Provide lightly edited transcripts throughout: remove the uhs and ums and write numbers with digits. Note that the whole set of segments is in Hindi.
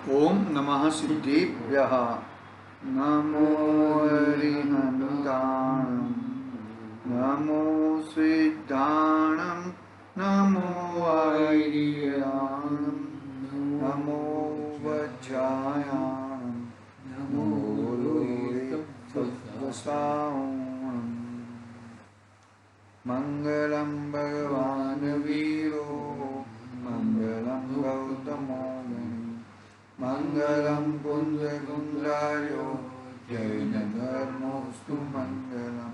ओम नमः सिद्धेभ्यः। नमो हरिहनुदानं, नमो सिद्धाणं, नमो हरियाणं, नमो वज्रायाणं, नमो लोहे सत्वसाहुणम्। मंगलम भगवान वीरो, मंगलम गौतमो मुनि, मंगलम कुंद कुंजार्यो, जैन धर्मोस्तु मंगलम।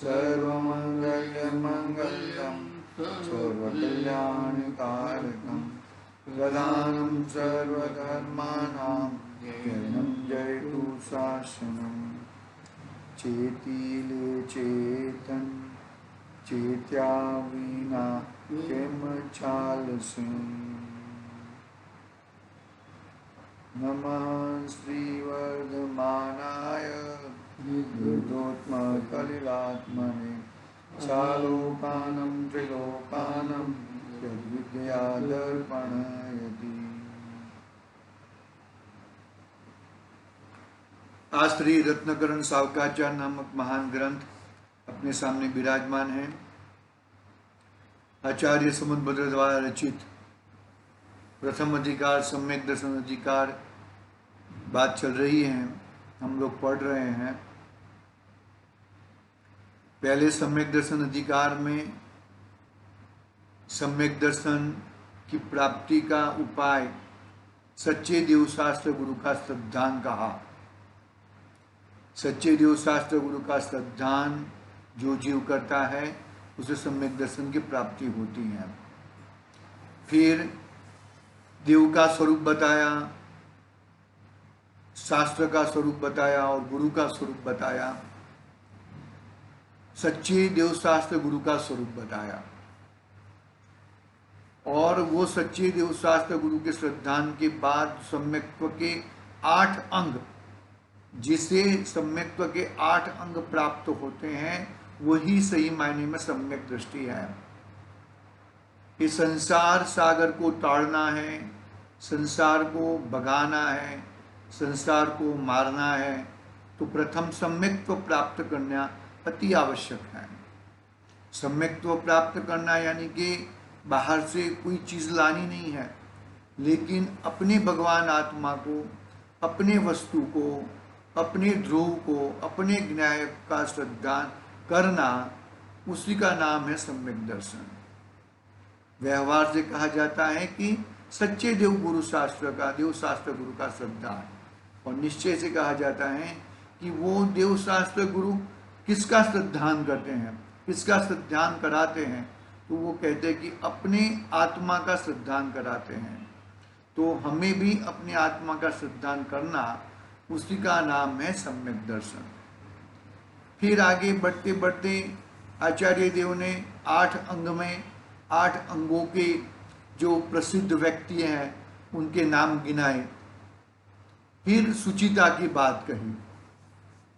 सर्वमंगल मंगलम सर्वकल्याणकारकम, प्रधानम सर्वधर्माणां शरणं जयतु शासनम। चेतीले चेतन चेत्या वीणा किम चालसे। नमः श्रीवर्धमानाय विद्योत्मकलिलात्मने, सालोकानं त्रिलोकानं यद्विद्यादर्पणयति। आज श्री रत्नकरण सावकाचार्य नामक महान ग्रंथ अपने सामने विराजमान है। आचार्य समुद्भद्र द्वारा रचित प्रथम अधिकार सम्यक दर्शन अधिकार बात चल रही है, हम लोग पढ़ रहे हैं। पहले सम्यक दर्शन अधिकार में सम्यक दर्शन की प्राप्ति का उपाय सच्चे देवशास्त्र गुरु का श्रद्धान कहा। सच्चे देवशास्त्र गुरु का श्रद्धान जो जीव करता है उसे सम्यक दर्शन की प्राप्ति होती है। फिर देव का स्वरूप बताया, शास्त्र का स्वरूप बताया और गुरु का स्वरूप बताया। सच्चे देव शास्त्र गुरु का स्वरूप बताया और वो सच्चे देव शास्त्र गुरु के श्रद्धान के बाद सम्यक्त्व के 8 अंग, जिसे सम्यक्त्व के 8 अंग प्राप्त होते हैं, वही सही मायने में सम्यक दृष्टि है। इस संसार सागर को ताड़ना है, संसार को भगाना है, संसार को मारना है, तो प्रथम सम्यक्त्व प्राप्त करना अति आवश्यक है। सम्यक्त्व प्राप्त करना यानी कि बाहर से कोई चीज लानी नहीं है, लेकिन अपने भगवान आत्मा को, अपने वस्तु को, अपने ध्रुव को, अपने ज्ञान का श्रद्धा करना, उसी का नाम है सम्यक दर्शन। व्यवहार से कहा जाता है कि सच्चे देव गुरु शास्त्र का, देव शास्त्र गुरु का श्रद्धा है, और निश्चय से कहा जाता है कि वो देव शास्त्र गुरु किसका श्रद्धान करते हैं, किसका श्रद्धान कराते हैं, तो वो कहते हैं कि अपने आत्मा का श्रद्धान कराते हैं। तो हमें भी अपनी आत्मा का श्रद्धान करना, उसी का नाम है सम्यक दर्शन। फिर आगे बढ़ते बढ़ते आचार्य देव ने 8 अंग में 8 अंगों के जो प्रसिद्ध व्यक्ति हैं उनके नाम गिनाए। फिर सुचिता की बात कही।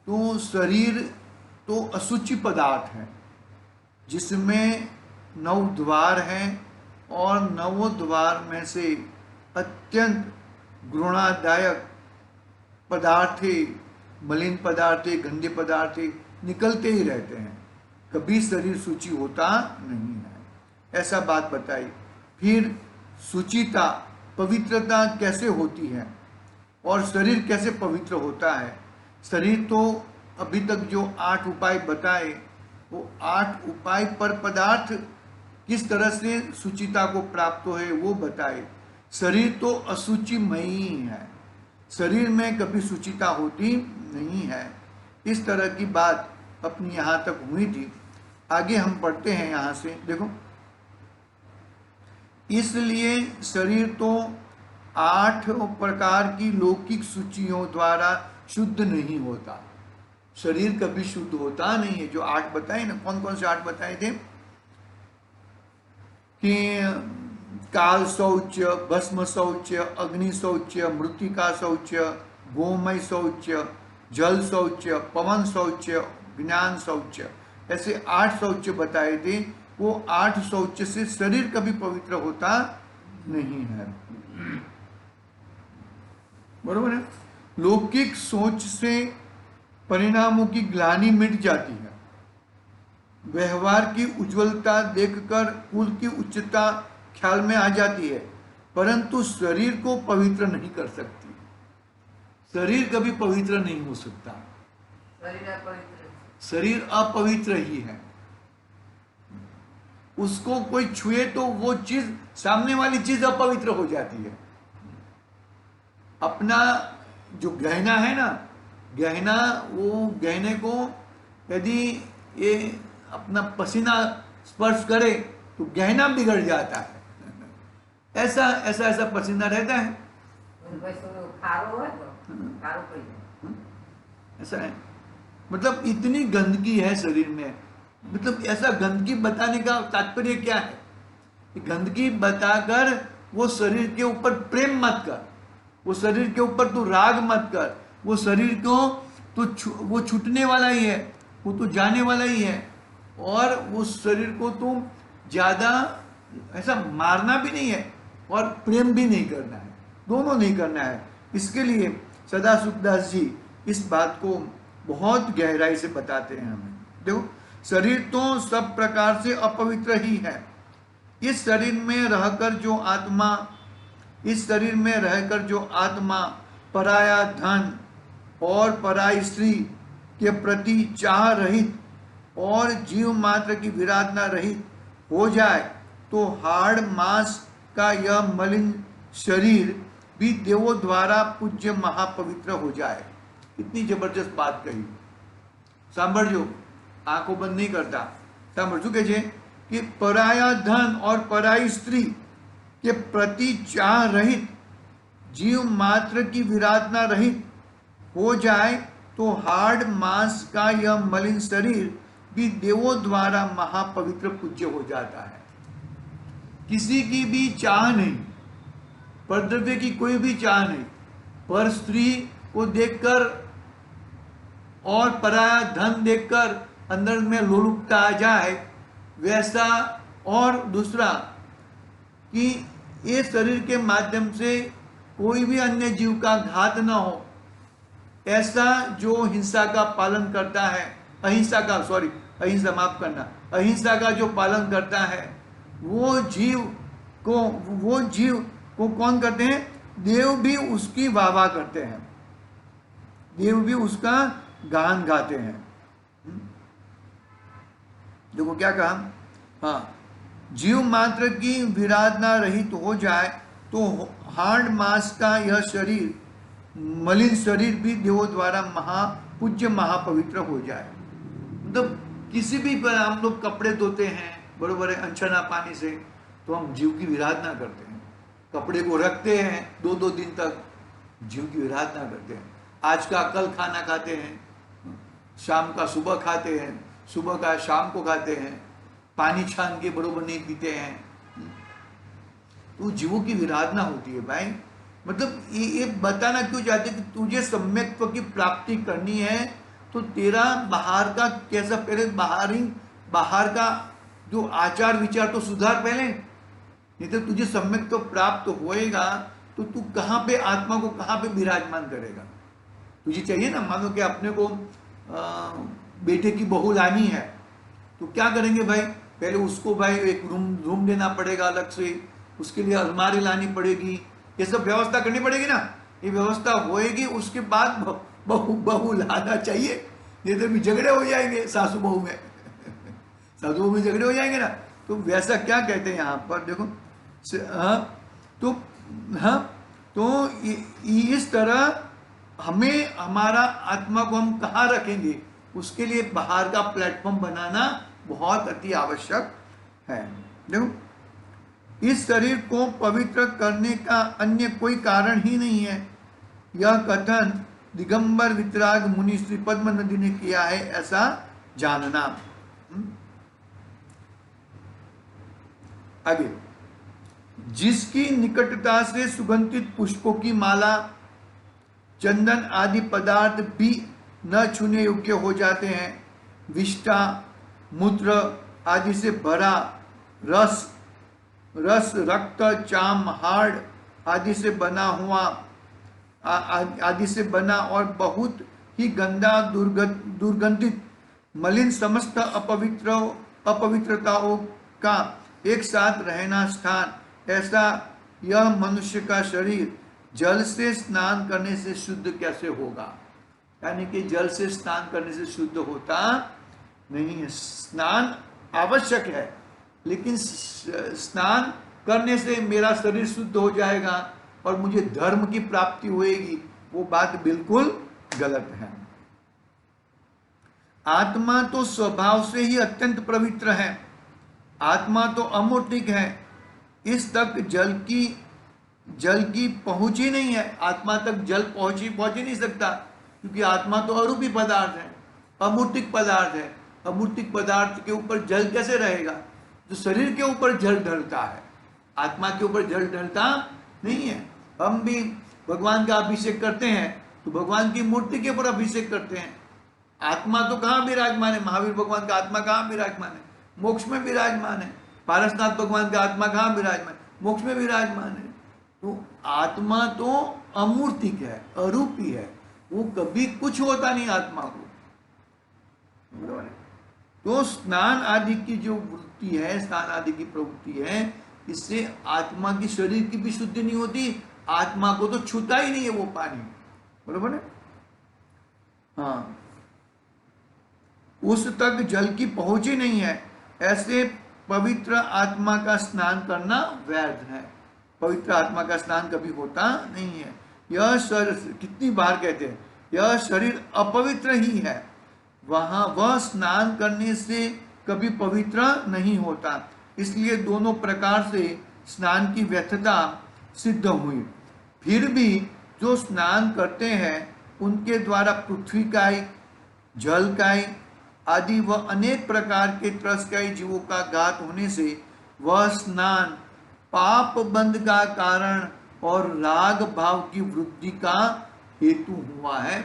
तो शरीर तो अशुचि पदार्थ है जिसमें 9 द्वार हैं और 9 द्वार में से अत्यंत घृणादायक पदार्थ, मलिन पदार्थ, गंदे पदार्थ निकलते ही रहते हैं, कभी शरीर शुचि होता नहीं है, ऐसा बात बताई। फिर सुचिता, पवित्रता कैसे होती है और शरीर कैसे पवित्र होता है। शरीर तो अभी तक जो 8 उपाय बताए, वो 8 उपाय पर पदार्थ किस तरह से सुचिता को प्राप्त हो है वो बताए। शरीर तो अशुचिमयी है, शरीर में कभी सुचिता होती नहीं है। इस तरह की बात अपनी यहाँ तक हुई थी। आगे हम पढ़ते हैं यहाँ से, देखो। इसलिए शरीर तो 8 प्रकार की लौकिक सूचियों द्वारा शुद्ध नहीं होता। शरीर कभी शुद्ध होता नहीं है। जो 8 बताए ना, कौन कौन से 8 बताए थे कि काल शौच, भस्म शौच, अग्नि शौच, मृतिका शौच, गोमय शौच, जल शौच, पवन शौच, ज्ञान शौच, ऐसे 8 शौच बताए थे। वो 8 शौच से शरीर कभी पवित्र होता नहीं है। बरोबर है। लौकिक सोच से परिणामों की ग्लानि मिट जाती है, व्यवहार की उज्जवलता देखकर कुल की उच्चता ख्याल में आ जाती है, परंतु शरीर को पवित्र नहीं कर सकती। शरीर कभी पवित्र नहीं हो सकता, शरीर अपवित्र ही है। उसको कोई छुए तो वो चीज, सामने वाली चीज अपवित्र हो जाती है। अपना जो गहना है ना, गहना, वो गहने को यदि ये अपना पसीना स्पर्श करे तो गहना बिगड़ जाता है। ऐसा ऐसा ऐसा पसीना रहता है, ऐसा है। मतलब इतनी गंदगी है शरीर में। मतलब ऐसा गंदगी बताने का तात्पर्य क्या है? गंदगी बताकर वो शरीर के ऊपर प्रेम मत कर, वो शरीर के ऊपर तू राग मत कर। वो शरीर को तो वो छूटने वाला ही है, वो तो जाने वाला ही है। और उस शरीर को तुम ज्यादा ऐसा मारना भी नहीं है और प्रेम भी नहीं करना है, दोनों नहीं करना है। इसके लिए सदा सुखदास जी इस बात को बहुत गहराई से बताते हैं हमें। देखो, शरीर तो सब प्रकार से अपवित्र ही है। इस शरीर में रहकर जो आत्मा, इस शरीर में रहकर जो आत्मा पराया धन और पराई स्त्री के प्रति चाह रहित और जीव मात्र की विराधना रहित हो जाए तो हाड़ मांस का यह मलिन शरीर भी देवों द्वारा पूज्य महापवित्र हो जाए। इतनी जबरदस्त बात कही। सांभळजो, आंखों बंद नहीं करता, सांभळजो के जे कि पराया धन और पराई स्त्री के प्रति चाह रहित, जीव मात्र की विराधना रहित हो जाए तो हाड़ मांस का यह मलिन शरीर भी देवों द्वारा महापवित्र पूज्य हो जाता है। किसी की भी चाह नहीं, पर द्रव्य की कोई भी चाह नहीं, पर स्त्री को देखकर और पराया धन देखकर अंदर में लोलुपता आ जाए, वैसा। और दूसरा कि ये शरीर के माध्यम से कोई भी अन्य जीव का घात न हो, ऐसा जो हिंसा का पालन करता है, अहिंसा माफ करना, अहिंसा का जो पालन करता है, वो जीव को कौन करते हैं? देव भी उसकी वाह करते हैं, देव भी उसका गान गाते हैं। देखो क्या कहा, हाँ, जीव मात्र की विराधना रहित हो जाए तो हाड़ मांस का यह शरीर, मलिन शरीर भी देवों द्वारा पूज्य महापवित्र हो जाए। मतलब किसी भी पर हम लोग कपड़े धोते हैं बड़े बड़े अनछना पानी से, तो हम जीव की विराधना करते हैं। कपड़े को रखते हैं 2-2 दिन तक, जीव की विराधना करते हैं। आज का कल खाना खाते हैं, शाम का सुबह खाते हैं, सुबह का शाम को खाते हैं, पानी छान के बरोबर नहीं पीते हैं, तो जीवों की विराधना होती है भाई। मतलब ये बताना क्यों चाहते कि तुझे सम्यक्त्व की प्राप्ति करनी है तो तेरा बाहर का कैसा, पहले बाहर का जो आचार विचार तो सुधार पहले, नहीं तो तुझे सम्यक्त्व प्राप्त होएगा तो तू कहाँ पे आत्मा को कहाँ पे विराजमान करेगा? तुझे चाहिए ना, मानो कि अपने को बेटे की बहू लानी है, तो क्या करेंगे भाई? पहले उसको भाई एक रूम देना पड़ेगा अलग से, उसके लिए अलमारी लानी पड़ेगी, ये सब व्यवस्था करनी पड़ेगी ना। ये व्यवस्था होएगी, उसके बाद बहू लाना चाहिए, ये तो भी झगड़े हो जाएंगे सासू बहू में सासू बहू में झगड़े हो जाएंगे ना। तो वैसा क्या कहते हैं यहाँ पर, देखो, तो इस तरह हमें हमारा आत्मा को हम कहाँ रखेंगे, उसके लिए बाहर का प्लेटफॉर्म बनाना बहुत अति आवश्यक है। देखो, इस शरीर को पवित्र करने का अन्य कोई कारण ही नहीं है। यह कथन दिगंबर वितराग मुनि श्री पद्म नदी ने किया है, ऐसा जानना। आगे, जिसकी निकटता से सुगंधित पुष्पों की माला, चंदन आदि पदार्थ भी न छूने योग्य हो जाते हैं, विष्ठा, मूत्र आदि से भरा रस, रक्त, चाम, हाड़ आदि से बना हुआ आदि से बना और बहुत ही गंदा दुर्गंधित मलिन समस्त अपवित्रताओं का एक साथ रहना स्थान, ऐसा यह मनुष्य का शरीर जल से स्नान करने से शुद्ध कैसे होगा? यानी कि जल से स्नान करने से शुद्ध होता नहीं है। स्नान आवश्यक है, लेकिन स्नान करने से मेरा शरीर शुद्ध हो जाएगा और मुझे धर्म की प्राप्ति होएगी, वो बात बिल्कुल गलत है। आत्मा तो स्वभाव से ही अत्यंत पवित्र है, आत्मा तो अमूर्तिक है, इस तक जल की पहुंच ही नहीं है। आत्मा तक जल पहुंच ही नहीं सकता, क्योंकि आत्मा तो अरूपी पदार्थ है, अमूर्तिक पदार्थ है। अमूर्तिक पदार्थ के ऊपर जल कैसे रहेगा? जो शरीर के ऊपर जल ढलता है, आत्मा के ऊपर जल ढलता नहीं है। हम भी भगवान का अभिषेक करते हैं तो भगवान की मूर्ति के ऊपर अभिषेक करते हैं। आत्मा तो कहाँ विराजमान है? महावीर भगवान का आत्मा कहाँ विराजमान है? मोक्ष में विराजमान है। पारसनाथ भगवान का आत्मा कहाँ विराजमान? मोक्ष में विराजमान है। तो आत्मा तो अमूर्तिक है, अरूपी है, वो कभी कुछ होता नहीं आत्मा को। तो स्नान आदि की जो वृत्ति है, स्नान आदि की प्रवृत्ति है, इससे आत्मा की शरीर की भी शुद्धि नहीं होती, आत्मा को तो छूता ही नहीं है वो पानी। बरोबर है? हाँ, उस तक जल की पहुंच ही नहीं है। ऐसे पवित्र आत्मा का स्नान करना व्यर्थ है। पवित्र आत्मा का स्नान कभी होता नहीं है। यह शरीर, कितनी बार कहते हैं, यह शरीर अपवित्र ही है, वहां वह स्नान करने से कभी पवित्र नहीं होता। इसलिए दोनों प्रकार से स्नान की व्यर्थता सिद्ध हुई। फिर भी जो स्नान करते हैं उनके द्वारा पृथ्वी काई, जल काई आदि व अनेक प्रकार के त्रस्काई जीवों का घात होने से वह स्नान पाप बंध का कारण और राग भाव की वृद्धि का हेतु हुआ है।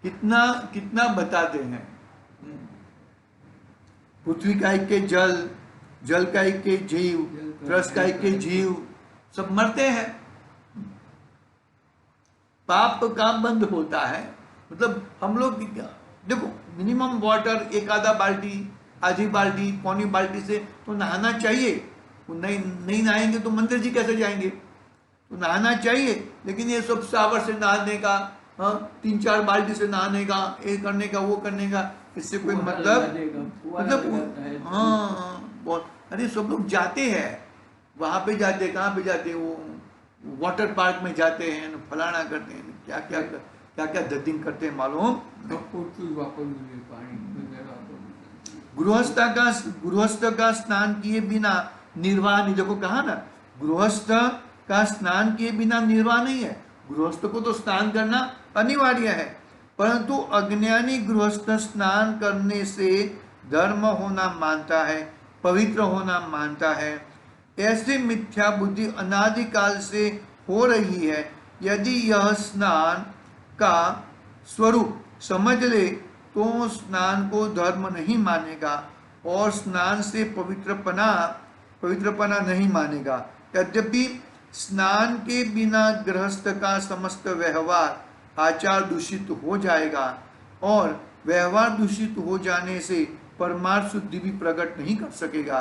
कितना कितना बताते हैं। पृथ्वी काई के जल, जल काई के जीव, त्रस्काई के जीव सब मरते हैं। पाप का बंद होता है। मतलब हम लोग देखो, मिनिमम वाटर एक आधा बाल्टी, आधी बाल्टी, पौनी बाल्टी से तो नहाना चाहिए। नहीं नहाएंगे तो मंदिर जी कैसे जाएंगे? तो नहाना चाहिए। लेकिन ये सब सावर से नहाने का, 3-4 बाल्टी से नहाने का, ये करने का, वो करने का, इससे कोई मतलब बहुत। अरे सब लोग जाते हैं, वहां पे जाते, कहाँ पे जाते, वो वाटर पार्क में जाते हैं, फलाना करते हैं, क्या क्या दद्दिंग करते हैं मालूम। गृहस्थ का स्नान किए बिना निर्वाह नहीं। देखो कहा ना, गृहस्थ का स्नान किए बिना निर्वाह नहीं है। गृहस्थ को तो स्नान करना अनिवार्य है, परंतु अज्ञानी गृहस्थ स्नान करने से धर्म होना मानता है, पवित्र होना मानता है। ऐसे मिथ्या बुद्धि अनादिकाल से हो रही है। यदि यह स्नान का स्वरूप समझ ले तो स्नान को धर्म नहीं मानेगा और स्नान से पवित्रपना नहीं मानेगा। यद्यपि स्नान के बिना गृहस्थ का समस्त व्यवहार आचार दूषित हो जाएगा और व्यवहार दूषित हो जाने से परमार्थ शुद्धि भी प्रकट नहीं कर सकेगा,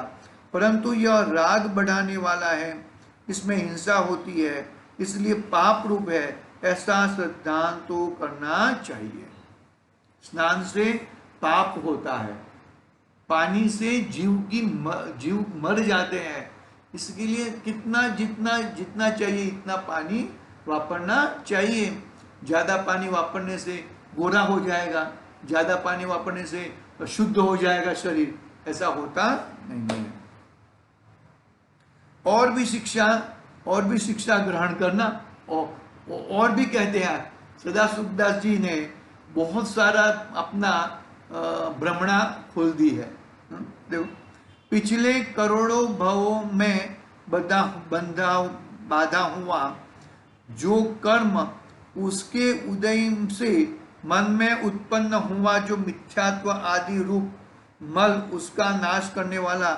परंतु यह राग बढ़ाने वाला है, इसमें हिंसा होती है, इसलिए पाप रूप है। ऐसा सिद्धांत तो करना चाहिए। स्नान से पाप होता है, पानी से जीव मर जाते हैं। इसके लिए जितना चाहिए इतना पानी वापरना चाहिए। ज़्यादा पानी वापरने से गोरा हो जाएगा, ज़्यादा पानी वापरने से शुद्ध हो जाएगा शरीर, ऐसा होता नहीं है। और भी शिक्षा ग्रहण करना। और भी कहते हैं, सदा सुखदास जी ने बहुत सारा अपना ब्रह्मणा खोल दी है। देखो, पिछले करोड़ों भवों में बाधा हुआ जो कर्म, उसके उदय से मन में उत्पन्न हुआ जो मिथ्यात्व आदि रूप मल, उसका नाश करने वाला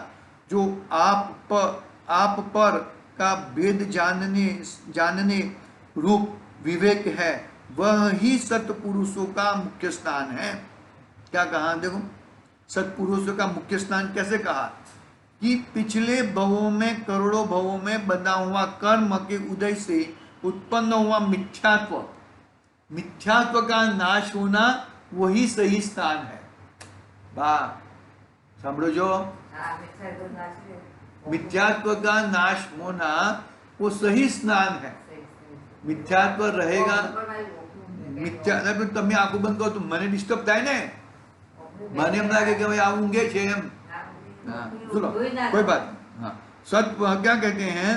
जो आप पर का भेद जानने रूप विवेक है, वह ही सत्पुरुषों का मुख्य स्नान है। क्या कहा देखो, सत्पुरुषों का मुख्य स्नान कैसे कहा कि पिछले भवों में, करोड़ों भवों में बना हुआ कर्म के उदय से उत्पन्न हुआ मिथ्यात्व, मिथ्यात्व का नाश होना वही सही स्थान है। वाह, समझो जो मिथ्यात्व का नाश होना वो सही स्नान है। मिथ्यात्व रहेगा, मिथ्या તમે આંખો બંધ કરો તો મને ડિસ્ટર્બ થાય ને, મને એમ લાગે કે ભાઈ આ ઊંઘે છે એમ। सुनो कोई बात नहीं। हाँ, सत्व क्या कहते हैं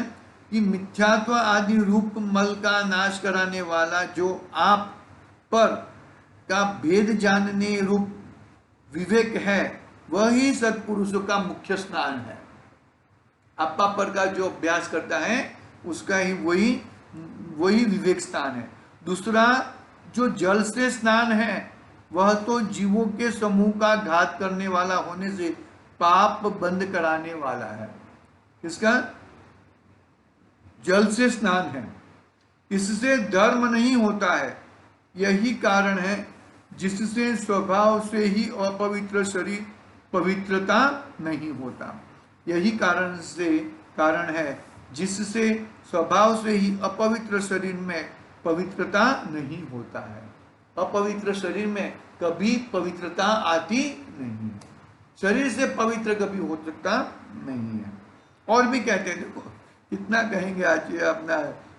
कि मिथ्यात्व आदि रूप मल का नाश कराने वाला जो आप पर का भेद जानने रूप विवेक है, वही सत्पुरुषों का मुख्य स्नान है। अपा पर का जो अभ्यास करता है उसका ही वही विवेक स्थान है। दूसरा जो जल से स्नान है वह तो जीवों के समूह का घात करने वाला होने से पाप बंद कराने वाला है। किसका? जल से स्नान है, इससे धर्म नहीं होता है। यही कारण है जिससे स्वभाव से ही अपवित्र शरीर पवित्रता नहीं होता। यही कारण है जिससे स्वभाव से ही अपवित्र शरीर में पवित्रता नहीं होता है। अपवित्र शरीर में कभी पवित्रता आती नहीं, शरीर से पवित्र कभी हो सकता नहीं है। और भी कहते हैं, देखो कितना कहेंगे आज अपना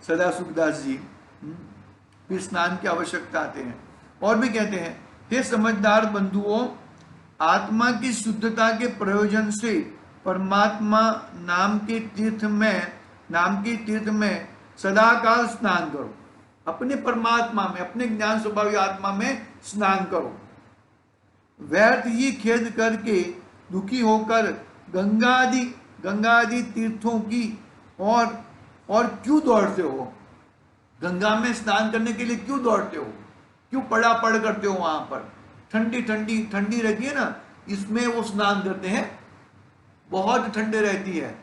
सदा सुखदास जी, फिर स्नान की आवश्यकता आते हैं। और भी कहते हैं, हे समझदार बंधुओं, आत्मा की शुद्धता के प्रयोजन से परमात्मा नाम के तीर्थ में सदाकाल स्नान करो। अपने परमात्मा में, अपने ज्ञान स्वभावी आत्मा में स्नान करो। व्यर्थ ही खेद करके दुखी होकर गंगा आदि तीर्थों की और क्यों दौड़ते हो? गंगा में स्नान करने के लिए क्यों दौड़ते हो? क्यों पड़ करते हो? वहां पर ठंडी रहती है ना, इसमें वो स्नान करते हैं, बहुत ठंडे रहती है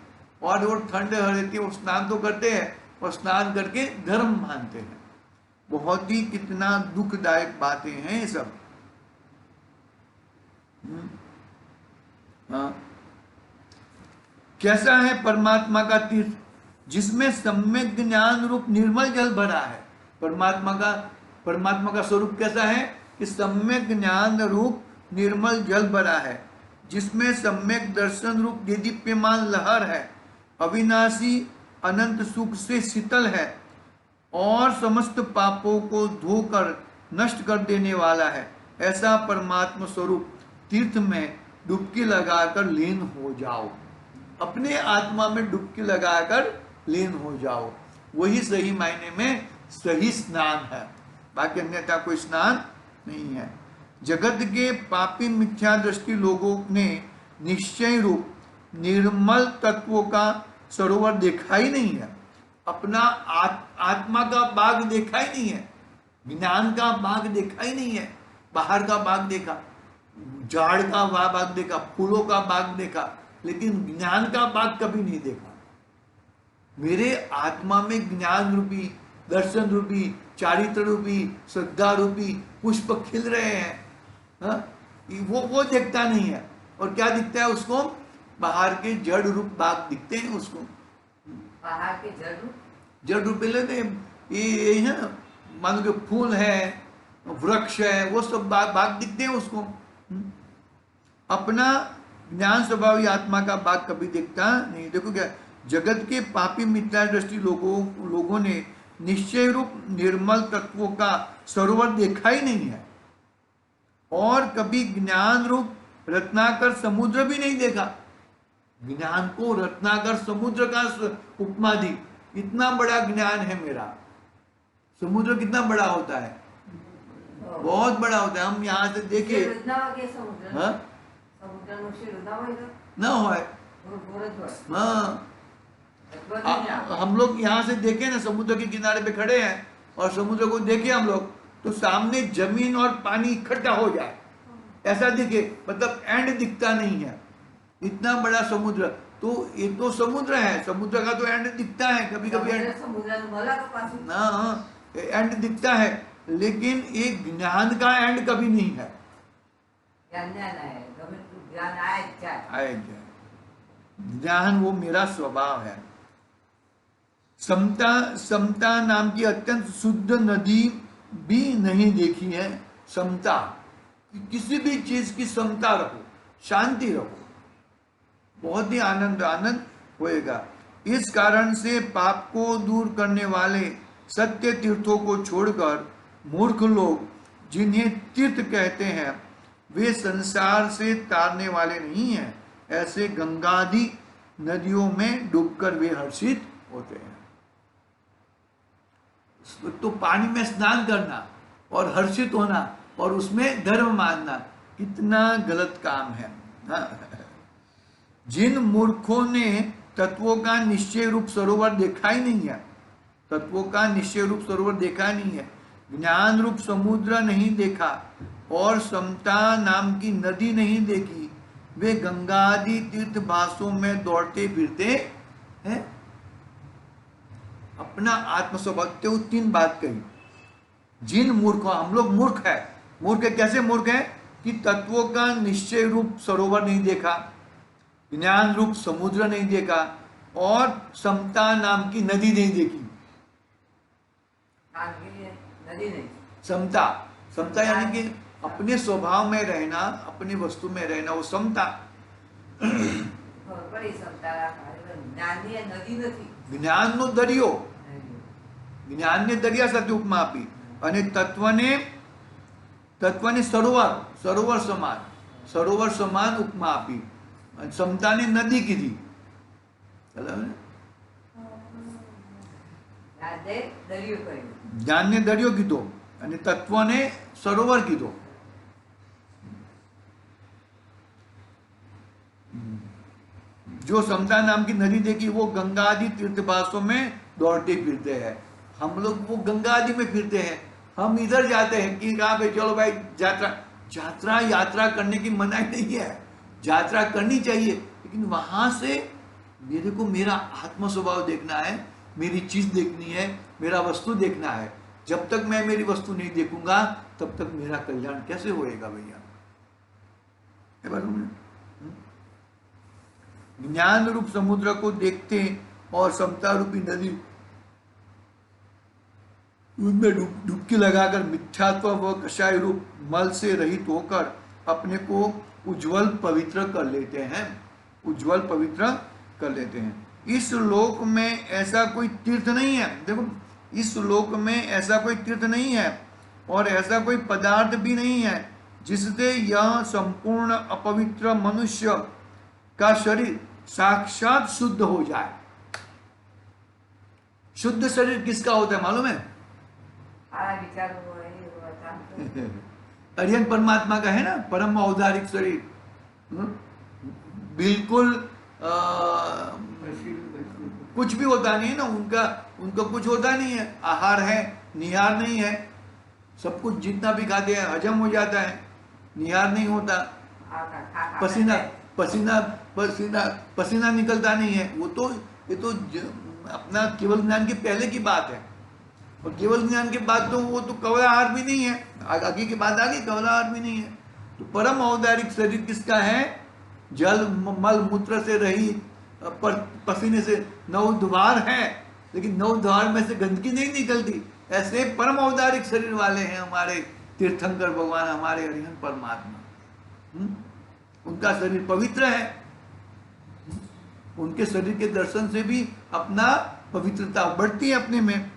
और वो ठंडे रहती है, वो स्नान तो करते हैं और स्नान करके धर्म मानते हैं। बहुत ही कितना दुखदायक बातें हैं ये सब। हाँ, कैसा है परमात्मा का तीर्थ जिसमें सम्यक ज्ञान रूप निर्मल जल भरा है। परमात्मा का स्वरूप कैसा है कि सम्यक ज्ञान रूप निर्मल जल भरा है, जिसमें सम्यक दर्शन रूप देदीप्यमान लहर है, अविनाशी अनंत सुख से शीतल है और समस्त पापों को धोकर नष्ट कर देने वाला है। ऐसा परमात्मा स्वरूप तीर्थ में डुबकी लगाकर लीन हो जाओ। अपने आत्मा में डुबकी लगाकर लीन हो जाओ, वही सही मायने में सही स्नान है, बाकी अन्यथा कोई स्नान नहीं है। जगत के पापी मिथ्या दृष्टि लोगों ने निश्चय रूप निर्मल तत्वों का सरोवर देखा ही नहीं है, अपना आत्मा का बाग देखा ही नहीं है, ज्ञान का बाग देखा ही नहीं है। बाहर का बाग देखा, झाड़ का बाग देखा, फूलों का बाग देखा, लेकिन ज्ञान का बाग कभी नहीं देखा। मेरे आत्मा में ज्ञान रूपी, दर्शन रूपी, चारित्र रूपी, श्रद्धा रूपी पुष्प खिल रहे हैं, हाँ? वो देखता नहीं है। और क्या दिखता है उसको? बाहर के जड़ रूप बाग दिखते हैं उसको। बाहर के जड़ रूप लेते ये है ना, मान लो फूल है, वृक्ष है, वो सब बाग दिखते हैं उसको। अपना ज्ञान स्वभावी आत्मा का बाग कभी दिखता नहीं। देखो क्या, जगत के पापी मिथ्या दृष्टि लोगों ने निश्चय रूप निर्मल तत्वों का सरोवर देखा ही नहीं है और कभी ज्ञान रूप रत्नाकर समुद्र भी नहीं देखा। ज्ञान को रत्नाकर समुद्र का उपमा दी। इतना बड़ा ज्ञान है मेरा। समुद्र कितना बड़ा होता है? बहुत बड़ा होता है। हम यहाँ से देखे ना हो, हाँ, हम लोग यहाँ से देखे ना, समुद्र के किनारे पे खड़े हैं और समुद्र को देखे हम लोग, तो सामने जमीन और पानी इकट्ठा हो जाए ऐसा दिखे, मतलब एंड दिखता नहीं है, इतना बड़ा समुद्र। तो ये तो समुद्र है, समुद्र का तो एंड दिखता है, कभी कभी एंड दिखता है, लेकिन एक ज्ञान का एंड कभी नहीं है। आएगा ज्ञान, वो मेरा स्वभाव है। समता, समता नाम की अत्यंत शुद्ध नदी भी नहीं देखी है। समता, किसी भी चीज की समता रखो, शांति रखो, बहुत ही आनंद आनंद होएगा। इस कारण से पाप को दूर करने वाले सत्य तीर्थों को छोड़कर मूर्ख लोग, जिन्हें तीर्थ कहते हैं, वे संसार से तारने वाले नहीं हैं। ऐसे गंगादि नदियों में डूबकर वे हर्षित होते हैं। तो पानी में स्नान करना और हर्षित होना और उसमें धर्म मानना कितना गलत काम है। जिन मूर्खों ने तत्वों का निश्चय रूप सरोवर देखा ही नहीं है, तत्वों का निश्चय रूप सरोवर देखा नहीं है, ज्ञान रूप समुद्र नहीं देखा और समता नाम की नदी नहीं देखी, वे गंगा आदि तीर्थ भासों में दौड़ते फिरते हैं। अपना आत्म स्वभाव, तीन बात कही। जिन मूर्खों, हम लोग मूर्ख है। मूर्ख कैसे मूर्ख है कि तत्वों का निश्चय रूप सरोवर नहीं देखा, ज्ञान रूप समुद्र नहीं देखा और समता नाम की नदी नहीं देखी। नदी नहीं, समता, समता यानी कि अपने स्वभाव में रहना, अपनी वस्तु में रहना, वो समता। ज्ञान नो दरियो, ज्ञान ने दरिया સાથે ઉપમા આપી અને તત્વને સરોવર, સરોવર સમાન, સરોવર સમાન ઉપમા આપી, સમતાને નદી કીધી। જ્ઞાનને દરિયો કીધો અને તત્વને સરોવર કીધો। जो समता नाम की नदी देखी वो गंगा आदि तीर्थभासों में दौड़ते फिरते हैं। हम लोग वो गंगा आदि में फिरते हैं, हम इधर जाते हैं कि कहाँ पे चलो भाई यात्रा, यात्रा यात्रा करने की मनाही नहीं है, यात्रा करनी चाहिए, लेकिन वहां से मेरे को मेरा आत्म स्वभाव देखना है, मेरी चीज देखनी है, मेरा वस्तु देखना है। जब तक मैं मेरी वस्तु नहीं देखूंगा तब तक मेरा कल्याण कैसे होएगा भैया। ज्ञान रूप समुद्र को देखते और समता रूपी नदी उनमें डुबकी लगाकर मिथ्यात्व व कषाय रूप मल से रहित होकर अपने को उज्जवल पवित्र कर लेते हैं, उज्जवल पवित्र कर लेते हैं। इस लोक में ऐसा कोई तीर्थ नहीं है। देखो, इस लोक में ऐसा कोई तीर्थ नहीं है और ऐसा कोई पदार्थ भी नहीं है जिससे यह संपूर्ण अपवित्र मनुष्य का शरीर साक्षात शुद्ध हो जाए। शुद्ध शरीर किसका होता है मालूम है? अरिहंत परमात्मा का है ना, परम औदारिक शरीर। बिल्कुल कुछ भी होता नहीं है ना उनका, उनका कुछ होता नहीं है, आहार है, निहार नहीं है, सब कुछ जितना भी खाते हैं हजम हो जाता है, निहार नहीं होता, पसीना पसीना पसीना पसीना निकलता नहीं है। वो तो ये तो अपना केवल ज्ञान के पहले की बात है, और केवल ज्ञान के बाद तो वो तो कवला आहार भी नहीं है, आगे की बात आगे कवला आहार भी नहीं है। तो परम औदारिक शरीर किसका है? जल मल मूत्र से रही, पसीने से 9 द्वार है, लेकिन 9 द्वार में से गंदगी नहीं निकलती। ऐसे परम औदारिक शरीर वाले हैं हमारे तीर्थंकर भगवान, हमारे अरिहंत परमात्मा। उनका शरीर पवित्र है, उनके शरीर के दर्शन से भी अपना पवित्रता बढ़ती है अपने में।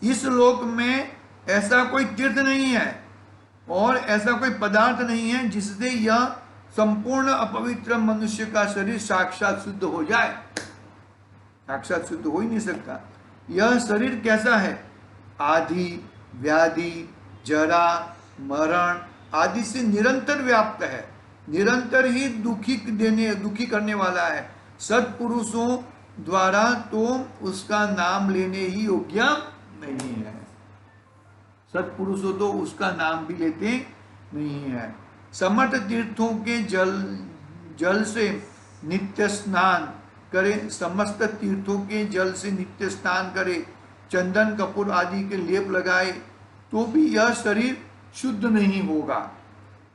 इस लोक में ऐसा कोई तीर्थ नहीं है और ऐसा कोई पदार्थ नहीं है जिससे यह संपूर्ण अपवित्र मनुष्य का शरीर साक्षात शुद्ध हो जाए। साक्षात शुद्ध हो ही नहीं सकता। यह शरीर कैसा है? आदि व्याधि जरा मरण आदि से निरंतर व्याप्त है, निरंतर ही दुखी करने वाला है। सत्पुरुषों द्वारा तो उसका नाम लेने ही योग्य नहीं है। सत्पुरुषों तो उसका नाम भी लेते नहीं है। समर्थ तीर्थों के जल से नित्य स्नान करे, समस्त तीर्थों के जल से नित्य स्नान करे, चंदन कपूर आदि के लेप लगाए, तो भी यह शरीर शुद्ध नहीं होगा,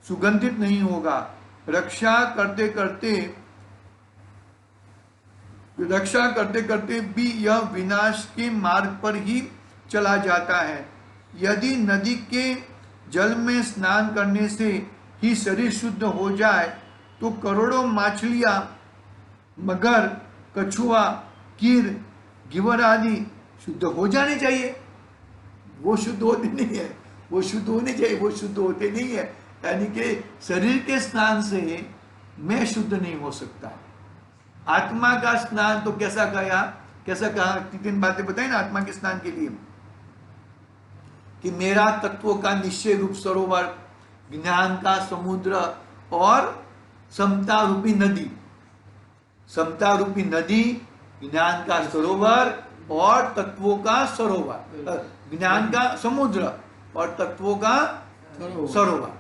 सुगंधित नहीं होगा। रक्षा करते करते भी यह विनाश के मार्ग पर ही चला जाता है। यदि नदी के जल में स्नान करने से ही शरीर शुद्ध हो जाए तो करोड़ों मछलियां, मगर, कछुआ, कीर, गिवर आदि शुद्ध हो जाने चाहिए। वो शुद्ध होते नहीं है, वो शुद्ध होने चाहिए, वो शुद्ध होते नहीं है। यानी कि शरीर के स्नान से मैं शुद्ध नहीं हो सकता। आत्मा का स्नान तो कैसा कहा 3 बातें बताई ना आत्मा के स्नान के लिए, कि मेरा तत्वों का निश्चय रूप सरोवर, ज्ञान का समुद्र और समता रूपी नदी, समता रूपी नदी, ज्ञान का सरोवर और तत्वों का सरोवर, ज्ञान का समुद्र और तत्वों का सरोवर,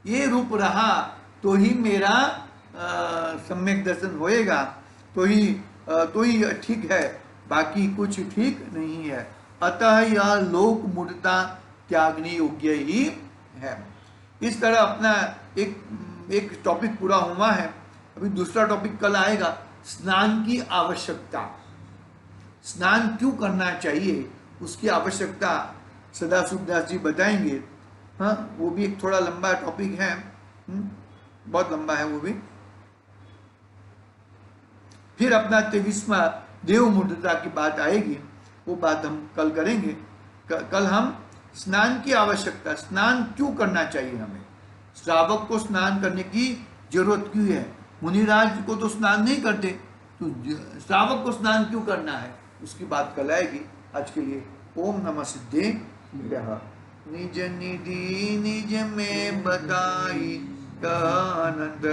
ये रूप रहा तो ही मेरा सम्यक दर्शन होएगा, तो ही ठीक है, बाकी कुछ ठीक नहीं है। अतः यह लोक मूढ़ता त्यागने योग्य ही है। इस तरह अपना एक टॉपिक पूरा हुआ है। अभी दूसरा टॉपिक कल आएगा, स्नान की आवश्यकता। स्नान क्यों करना चाहिए, उसकी आवश्यकता सदाशिवदास जी बताएंगे। हाँ, वो भी एक थोड़ा लंबा टॉपिक है, बहुत लंबा है वो भी। फिर अपना 23वां देव मूढ़ता की बात आएगी, वो बात हम कल करेंगे। कल हम स्नान की आवश्यकता, स्नान क्यों करना चाहिए हमें, श्रावक को स्नान करने की जरूरत क्यों है, मुनिराज को तो स्नान नहीं करते, तो श्रावक को स्नान क्यों करना है, उसकी बात कल आएगी। आज के लिए ओम नमः सिद्धेभ्यः। निज निधि निज में बताई, आनंद